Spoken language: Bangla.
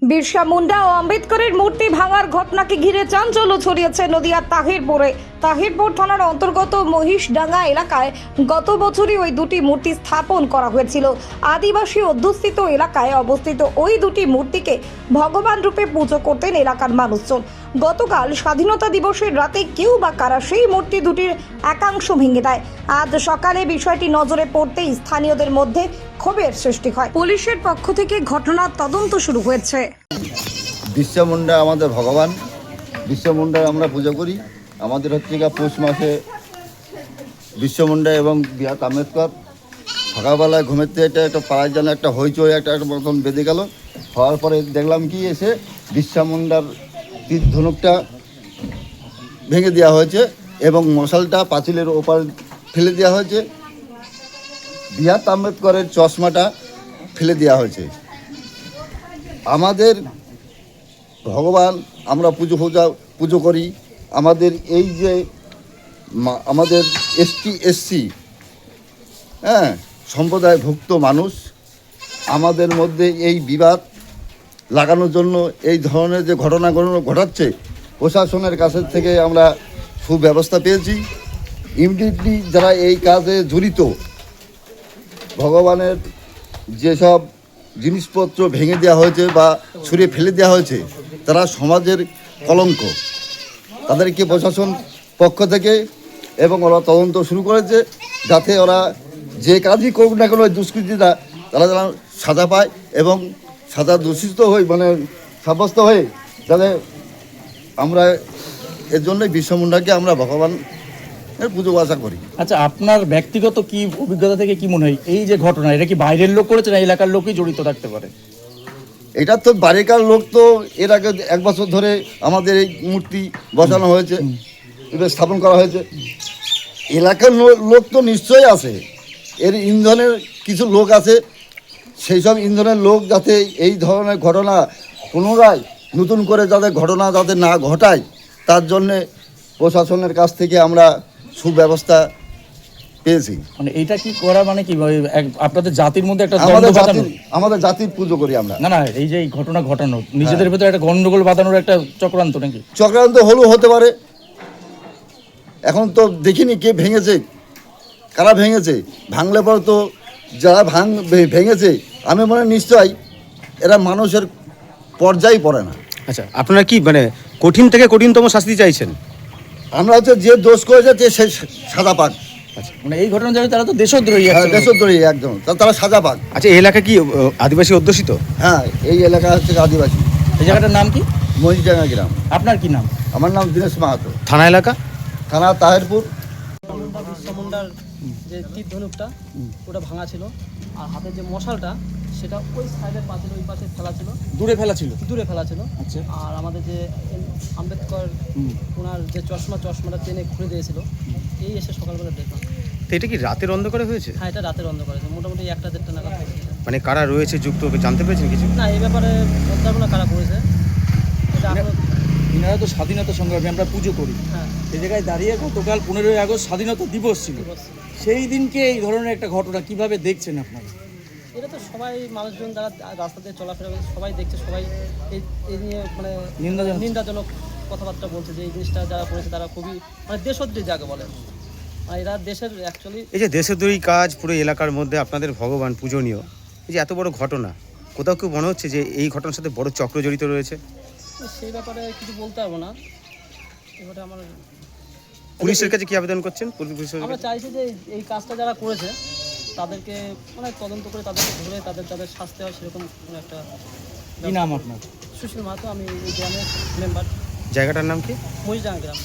বিরসা মুন্ডা ও আম্বেদকরের মূর্তি ভাঙার ঘটনাকে ঘিরে চাঞ্চল্য ছড়িয়েছে নদিয়ার তাহিরপুর থানার অন্তর্গত মহিষডাঙ্গা এলাকায় গত বছরই ওই দুটি মূর্তি স্থাপন করা হয়েছিল। আদিবাসী অধ্যুষিত এলাকায় অবস্থিত ওই দুটি মূর্তিকে ভগবান রূপে পুজো করতেন এলাকার মানুষজন। গতকাল স্বাধীনতা দিবসের রাতে কেউ বা কারা সেই মূর্তি দুটির একাংশ ভেঙে দেয়। আজ সকালে বিষয়টি নজরে পড়তেই স্থানীয়দের মধ্যে ক্ষোভের সৃষ্টি হয়। পুলিশের পক্ষ থেকে ঘটনার তদন্ত শুরু হয়েছে। বিরসা মুন্ডা আমাদের ভগবান, বিরসা মুন্ডার আমরা পুজো করি। আমাদের হচ্ছে পৌষ মাসে বিরসা মুন্ডা এবং বিয়াত আম্বেদকর সকালবেলায় ঘুমের থেকে একটা পাড়ায় যেন একটা হইচই একটা মতন বেঁধে গেল। হওয়ার পরে দেখলাম কি এসে বিরসা মুন্ডার তীর ধনুকটা ভেঙে দেওয়া হয়েছে এবং মশালটা পাঁচিলের ওপার ফেলে দেওয়া হয়েছে। বিয়াত আম্বেদকরের চশমাটা ফেলে দেওয়া হয়েছে। আমাদের ভগবান আমরা পুজো করি। আমাদের এই যে আমাদের এসসি সম্প্রদায়ভুক্ত মানুষ, আমাদের মধ্যে এই বিবাদ লাগানোর জন্য এই ধরনের যে ঘটনাগুলো ঘটাচ্ছে, প্রশাসনের কাছে থেকে আমরা সুব্যবস্থা পেয়েছি। ইমিডিয়েটলি যারা এই কাজে জড়িত, ভগবানের যেসব জিনিসপত্র ভেঙে দেওয়া হয়েছে বা ছুঁড়ে ফেলে দেওয়া হয়েছে, তারা সমাজের কলঙ্ক। তাদেরকে প্রশাসন পক্ষ থেকে এবং ওরা তদন্ত শুরু করেছে, যাতে ওরা যে কাজই করুক না কেন দুষ্কৃতীরা তারা যেন সাজা পায় এবং সাজা দূষিত হয়ে সাব্যস্ত হয়ে যাতে আমরা এর জন্যই বিরসা মুন্ডাকে আমরা ভগবান পুজো আশা করি। আচ্ছা, আপনার ব্যক্তিগত কি অভিজ্ঞতা থেকে কি মনে হয় এই যে ঘটনা, এটা কি বাইরের লোক করেছে না এলাকার লোকই জড়িত থাকতে পারে? এটা তো বাড়িকার লোক, তো এর আগে 1 বছর ধরে আমাদের এই মূর্তি বসানো হয়েছে, এটা স্থাপন করা হয়েছে। এলাকার লোক তো নিশ্চয়ই আছে, এর ইন্ধনের কিছু লোক আছে। সেই সব ইন্ধনের লোক যাতে এই ধরনের ঘটনা পুনরায় নতুন করে যাতে ঘটনা যাতে না ঘটায়, তার জন্যে প্রশাসনের কাছ থেকে আমরা সুব্যবস্থা পেয়েছি। মানে এইটা কি করা মানে কি আপনাদের জাতির মধ্যে একটা আমাদের জাতির পুজো করি আমরা। না, এই যে এই ঘটনা ঘটানো নিজেদের ভেতরে একটা গন্ডগোল বাঁধানোর একটা চক্রান্ত নাকি? চক্রান্ত হতে পারে। এখন তো দেখিনি কে ভেঙেছে, কারা ভেঙেছে। ভাঙলে পরে তো যারা ভেঙেছে আমি মনে নিশ্চয়ই এরা মানুষের পর্যায়ে পড়ে না। আচ্ছা, আপনারা কি মানে কঠিন থেকে কঠিনতম শাস্তি চাইছেন? আমরা হচ্ছে যে দোষ করেছে সে সাজা পাক। মানে এই ঘটনা জানি তারা তো দেশদ্রোহী, দেশদ্রোহী একদম, তারা সাজা পাক। আচ্ছা, এই এলাকা কি আদিবাসী অধ্যুষিত? হ্যাঁ, এই এলাকা হচ্ছে আদিবাসী। এই জায়গাটার নাম কি? মহিষডাঙ্গা গ্রাম। আপনার কি নাম? আমার নাম দীনেশ মাহাতো। থানা এলাকা? থানা তাহিরপুর। বিরসা মুন্ডার যে তীর ধনুকটা ওটা ভাঙা ছিল, আর হাতের যে মশালটা সেটা ওই সাইডের পাশের ওই পাশে ফেলা ছিল, দূরে ফেলা ছিল। আচ্ছা। আর আমাদের যে আম্বেদকর ওনার যে চশমাটা টেনে খুলে দিয়েছিল, এই এসে সকালবেলা দেখলাম। তো এটা কি রাতের অন্ধকারে হয়েছে? হ্যাঁ, এটা রাতের অন্ধকারে, মোটামুটি 1-1:30 নাগাদ হয়েছে। মানে কারা রয়েছে যুক্ত জানতে পেরেছেন কিছু? না, এই ব্যাপারে বলতে না কারা করেছে এটা। ইনারা তো স্বাধীনতা সংগ্রামী, আমরা পুজো করি। হ্যাঁ, এই জায়গায় দাঁড়িয়ে গতকাল 15ই আগস্ট স্বাধীনতা দিবস ছিল, সেই দিনকে এই ধরনের একটা ঘটনা কিভাবে দেখছেন আপনারা? এটা তো সবাই মানুষজন যারা রাস্তা দিয়ে চলাফেরা করে সবাই দেখছে, সবাই এই নিয়ে মানে নিন্দাজনক কথাবার্তা বলছে যে এই জিনিসটা যারা করেছে তারা খুবই মানে দেশদ্রোহী যাকে বলে। আর এরা দেশের অ্যাকচুয়ালি এই যে দেশদ্রোহী কাজ পুরো এলাকার মধ্যে আপনাদের ভগবান পূজনীয়, এই যে এত বড় ঘটনা, কোথাও কেউ মনে হচ্ছে যে এই ঘটনার সাথে বড় চক্র জড়িত রয়েছে? সেই ব্যাপারে কিছু বলতে পারবো না। এবারে আমার পুলিশের কাছে কি আবেদন করছেন? আমরা চাইছি যে এই কাজটা যারা করেছে তাদেরকে মানে তদন্ত করে তাদেরকে ধরে তাদের শাস্তি হয় সেরকম কোনো একটা। কি নাম আপনার? সুশীল মাহাতো, আমি এই গ্রামের মেম্বার। জায়গাটার নাম কি? মহিষডাঙ্গা গ্রাম।